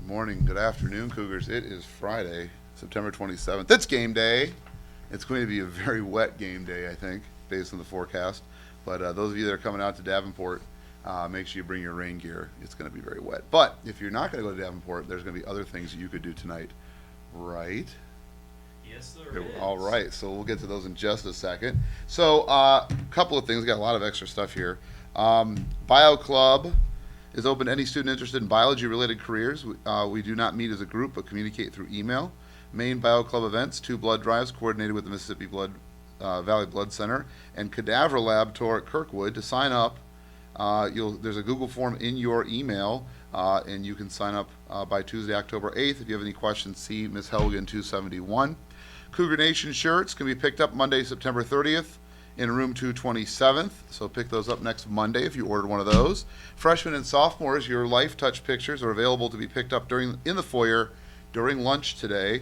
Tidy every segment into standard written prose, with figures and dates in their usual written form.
morning, good afternoon, Cougars. It is Friday, September 27th. It's game day. It's going to be a very wet game day, I think, based on the forecast. But those of you that are coming out to Davenport, make sure you bring your rain gear. It's going to be very wet. But if you're not going to go to Davenport, there's going to be other things you could do tonight, right? Yes, there is. All right, so we'll get to those in just a second. So, a couple of things. Got a lot of extra stuff here. Bio Club is open to any student interested in biology-related careers. We do not meet as a group, but communicate through email. Main Bio Club events: 2 blood drives coordinated with the Mississippi Valley Blood Center and Cadaver Lab tour at Kirkwood. To sign up, there's a Google form in your email, and you can sign up by Tuesday, October 8th. If you have any questions, see Ms. Helgen 271. Cougar Nation shirts can be picked up Monday, September 30th in room 227th. So pick those up next Monday if you ordered one of those. Freshmen and sophomores, your Life Touch pictures are available to be picked up in the foyer during lunch today.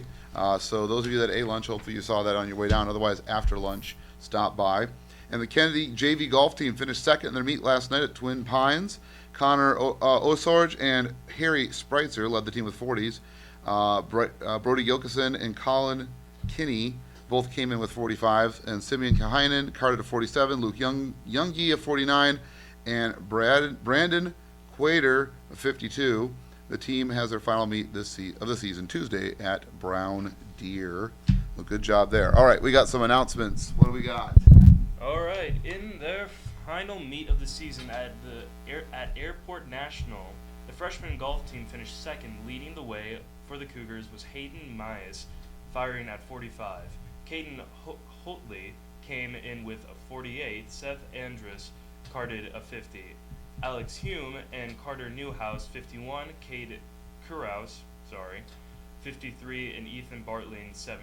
So those of you that ate lunch, hopefully you saw that on your way down. Otherwise, after lunch, stop by. And the Kennedy JV golf team finished second in their meet last night at Twin Pines. Connor Osorge and Harry Spreitzer led the team with 40s. Brody Gilkison and Colin Kinney both came in with 45, and Simeon Kahainen carded a 47, Luke Youngie a 49, and Brandon Quader a 52. The team has their final meet of the season Tuesday at Brown Deer. Well, good job there. All right, we got some announcements. What do we got? All right, in their final meet of the season at Airport National, the freshman golf team finished second. Leading the way for the Cougars was Hayden Mize, firing at 45. Caden Holtley came in with a 48. Seth Andrus carded a 50. Alex Hume and Carter Newhouse 51. Cade Kuraus, 53, and Ethan Bartling 70.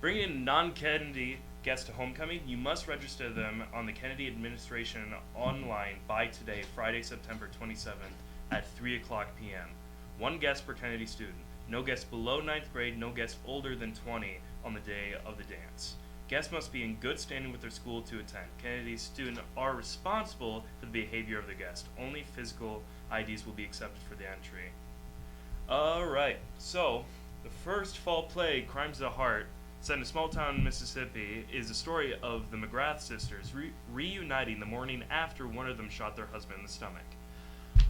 Bringing non-Kennedy guests to homecoming, you must register them on the Kennedy Administration online by today, Friday, September 27th at 3 o'clock p.m. 1 guest per Kennedy student. No guests below 9th grade, no guests older than 20 on the day of the dance. Guests must be in good standing with their school to attend. Kennedy students are responsible for the behavior of the guest. Only physical IDs will be accepted for the entry. Alright, so the first fall play, Crimes of the Heart, set in a small town in Mississippi, is the story of the McGrath sisters reuniting the morning after one of them shot their husband in the stomach.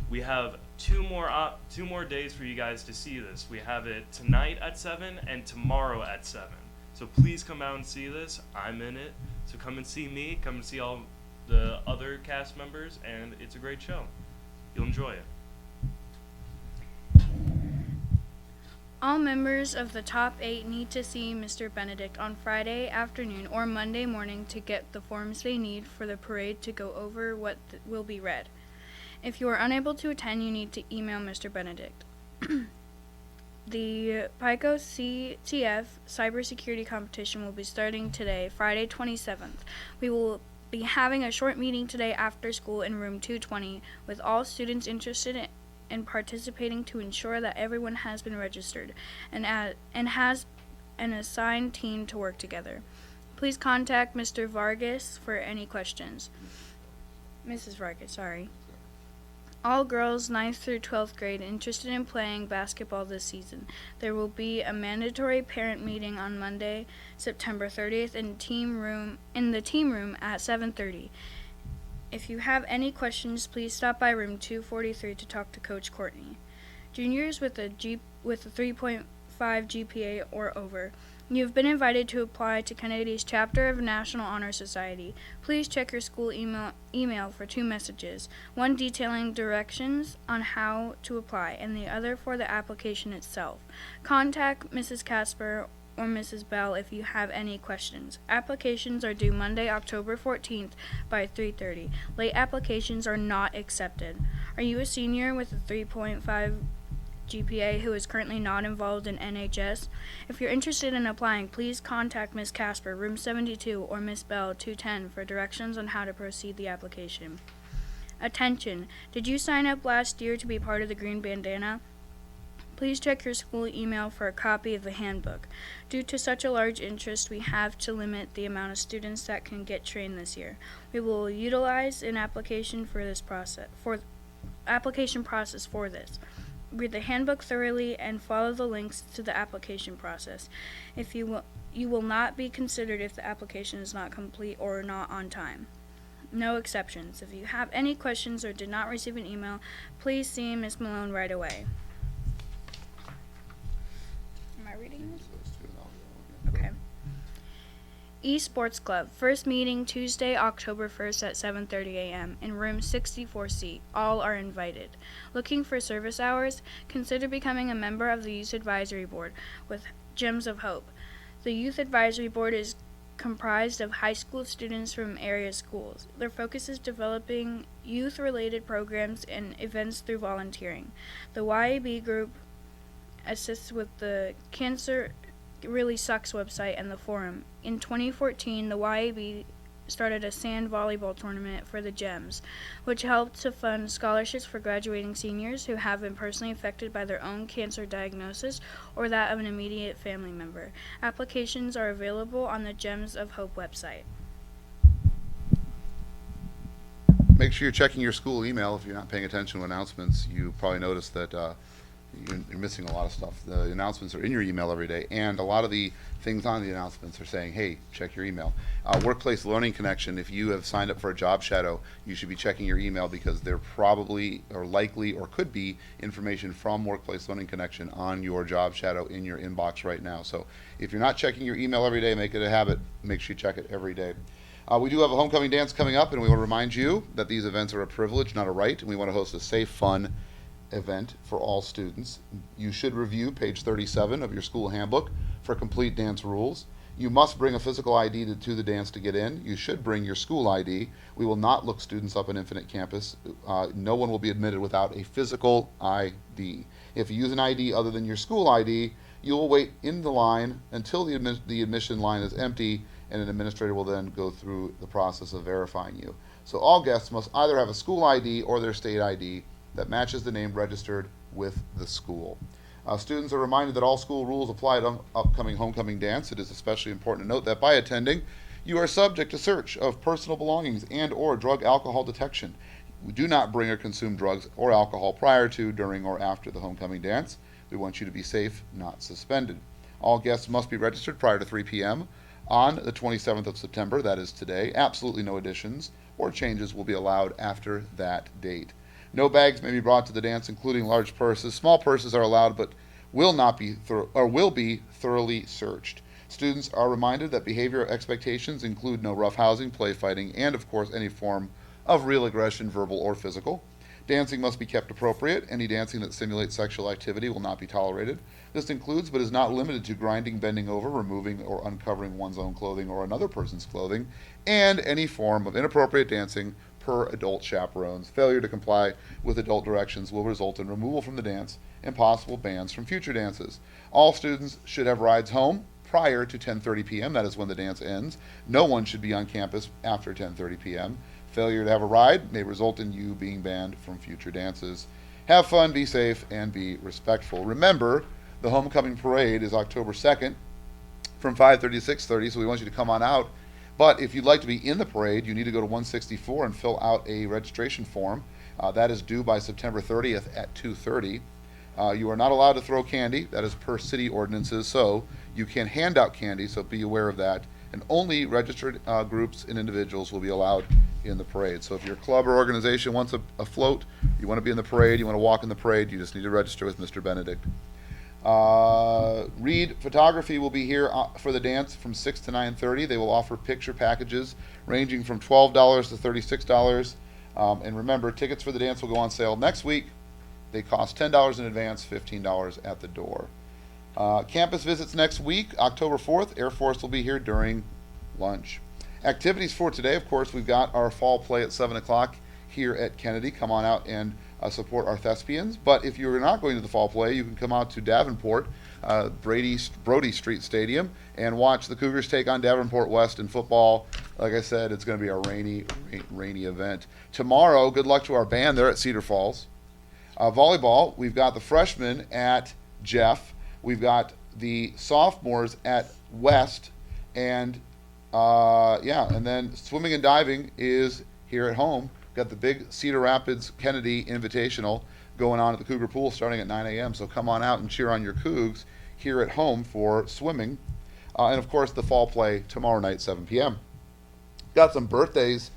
We have two more days for you guys to see this. We have it tonight at 7 and tomorrow at 7. So please come out and see this. I'm in it. So come and see me. Come and see all the other cast members, and it's a great show. You'll enjoy it. All members of the top 8 need to see Mr. Benedict on Friday afternoon or Monday morning to get the forms they need for the parade to go over what will be read. If you are unable to attend, you need to email Mr. Benedict. The PICO CTF cybersecurity competition will be starting today, Friday 27th. We will be having a short meeting today after school in room 220 with all students interested in participating to ensure that everyone has been registered and has an assigned team to work together. Please contact Mr. Vargas for any questions. Mrs. Vargas, sorry. All girls 9th through 12th grade interested in playing basketball this season. There will be a mandatory parent meeting on Monday, September 30th in the team room at 7:30. If you have any questions, please stop by room 243 to talk to Coach Courtney. Juniors with a 3.5 GPA or over, you have been invited to apply to Kennedy's chapter of National Honor Society. Please check your school email for 2 messages, one detailing directions on how to apply and the other for the application itself. Contact Mrs. Casper or Mrs. Bell if you have any questions. Applications are due Monday, October 14th by 3:30. Late applications are not accepted. Are you a senior with a 3.5 GPA who is currently not involved in NHS? If you're interested in applying, please contact Ms. Casper, room 72, or Ms. Bell, 210, for directions on how to proceed the application. Attention! Did you sign up last year to be part of the Green Bandana? Please check your school email for a copy of the handbook. Due to such a large interest, we have to limit the amount of students that can get trained this year. We will utilize an application process for this. read the handbook thoroughly and follow the links to the application process. If you will not be considered if the application is not complete or not on time. No exceptions. If you have any questions or did not receive an email, please see Ms. Malone right away. Am I reading this? Okay. Esports Club, first meeting Tuesday, October 1st at 7:30 a.m. in room 64C. All are invited. Looking for service hours? Consider becoming a member of the Youth Advisory Board with Gems of Hope. The Youth Advisory Board is comprised of high school students from area schools. Their focus is developing youth-related programs and events through volunteering. The YAB group assists with the Cancer Really Sucks website and the forum. In 2014, the YAB started a sand volleyball tournament for the Gems, which helped to fund scholarships for graduating seniors who have been personally affected by their own cancer diagnosis or that of an immediate family member. Applications are available on the Gems of Hope website. Make sure you're checking your school email if you're not paying attention to announcements. You probably noticed that you're missing a lot of stuff. The announcements are in your email every day, and a lot of the things on the announcements are saying, hey, check your email. Workplace Learning Connection, if you have signed up for a job shadow, you should be checking your email because there probably or likely or could be information from Workplace Learning Connection on your job shadow in your inbox right now. So if you're not checking your email every day, make it a habit. Make sure you check it every day. We do have a homecoming dance coming up, and we want to remind you that these events are a privilege, not a right, and we want to host a safe, fun event for all students. You should review page 37 of your school handbook for complete dance rules. You must bring a physical ID to the dance to get in. You should bring your school ID. We will not look students up on Infinite Campus. No one will be admitted without a physical ID. If you use an ID other than your school ID, you will wait in the line until the admission line is empty, and an administrator will then go through the process of verifying you. So all guests must either have a school ID or their state ID that matches the name registered with the school. Students are reminded that all school rules apply to upcoming homecoming dance. It is especially important to note that by attending, you are subject to search of personal belongings and or drug alcohol detection. We do not bring or consume drugs or alcohol prior to, during, or after the homecoming dance. We want you to be safe, not suspended. All guests must be registered prior to 3 p.m. on the 27th of September, that is today. Absolutely no additions or changes will be allowed after that date. No bags may be brought to the dance, including large purses. Small purses are allowed, but will be thoroughly searched. Students are reminded that behavioral expectations include no roughhousing, play fighting, and of course any form of real aggression, verbal or physical. Dancing must be kept appropriate. Any dancing that simulates sexual activity will not be tolerated. This includes, but is not limited to, grinding, bending over, removing or uncovering one's own clothing or another person's clothing, and any form of inappropriate dancing per adult chaperones. Failure to comply with adult directions will result in removal from the dance and possible bans from future dances. All students should have rides home prior to 10:30 p.m. That is when the dance ends. No one should be on campus after 10:30 p.m. Failure to have a ride may result in you being banned from future dances. Have fun, be safe, and be respectful. Remember, the homecoming parade is October 2nd from 5:30 to 6:30, so we want you to come on out. But if you'd like to be in the parade, you need to go to 164 and fill out a registration form. That is due by September 30th at 2:30. You are not allowed to throw candy. That is per city ordinances, so you can hand out candy, so be aware of that. And only registered groups and individuals will be allowed in the parade. So if your club or organization wants a float, you want to be in the parade, you want to walk in the parade, you just need to register with Mr. Benedict. Reed Photography will be here for the dance from 6 to 9:30. They will offer picture packages ranging from $12 to $36. And remember, tickets for the dance will go on sale next week. They cost $10 in advance, $15 at the door. Campus visits next week, October 4th. Air Force will be here during lunch. Activities for today, of course, we've got our fall play at 7 o'clock here at Kennedy. Come on out and support our thespians. But if you're not going to the fall play, you can come out to Davenport, Brody Street Stadium, and watch the Cougars take on Davenport West in football. Like I said, it's going to be a rainy event. Tomorrow, good luck to our band. They're at Cedar Falls. Volleyball, we've got the freshmen at Jeff. We've got the sophomores at West. And, and then swimming and diving is here at home. Got the big Cedar Rapids Kennedy Invitational going on at the Cougar Pool starting at 9 a.m. So come on out and cheer on your Cougs here at home for swimming. And of course, the fall play tomorrow night, 7 p.m. Got some birthdays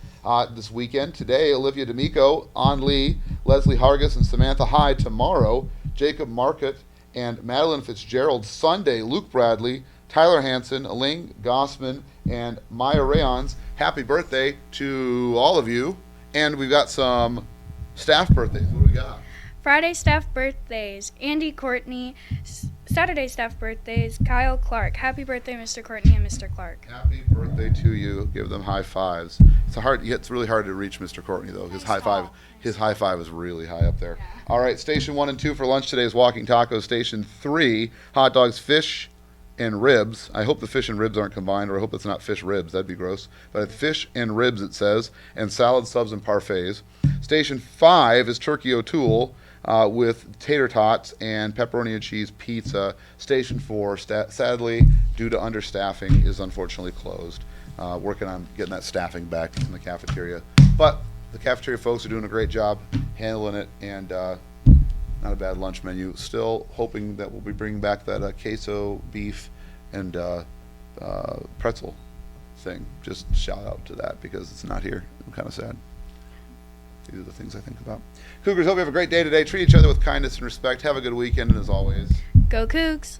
this weekend. Today, Olivia D'Amico, An Lee, Leslie Hargis, and Samantha Hyde. Tomorrow, Jacob Market and Madeline Fitzgerald. Sunday, Luke Bradley, Tyler Hansen, Elaine Gossman, and Maya Rayons. Happy birthday to all of you. And we've got some staff birthdays. What do we got? Friday staff birthdays, Andy Courtney. Saturday staff birthdays, Kyle Clark. Happy birthday, Mr. Courtney and Mr. Clark. Happy birthday to you. Give them high fives. It's really hard to reach Mr. Courtney though. His high five is really high up there. All right, station 1 and 2 for lunch today is Walking Tacos. Station 3, hot dogs, fish, and ribs. I hope the fish and ribs aren't combined, or I hope it's not fish ribs. That'd be gross. But it's fish and ribs, it says, and salad, subs, and parfaits. Station 5 is Turkey O'Toole with tater tots and pepperoni and cheese pizza. Station 4, sadly, due to understaffing, is unfortunately closed. Working on getting that staffing back in the cafeteria. But the cafeteria folks are doing a great job handling it, and not a bad lunch menu. Still hoping that we'll be bringing back that queso beef and pretzel thing. Just shout out to that because it's not here. I'm kind of sad. These are the things I think about. Cougars, hope you have a great day today. Treat each other with kindness and respect. Have a good weekend, and as always, Go Cougs!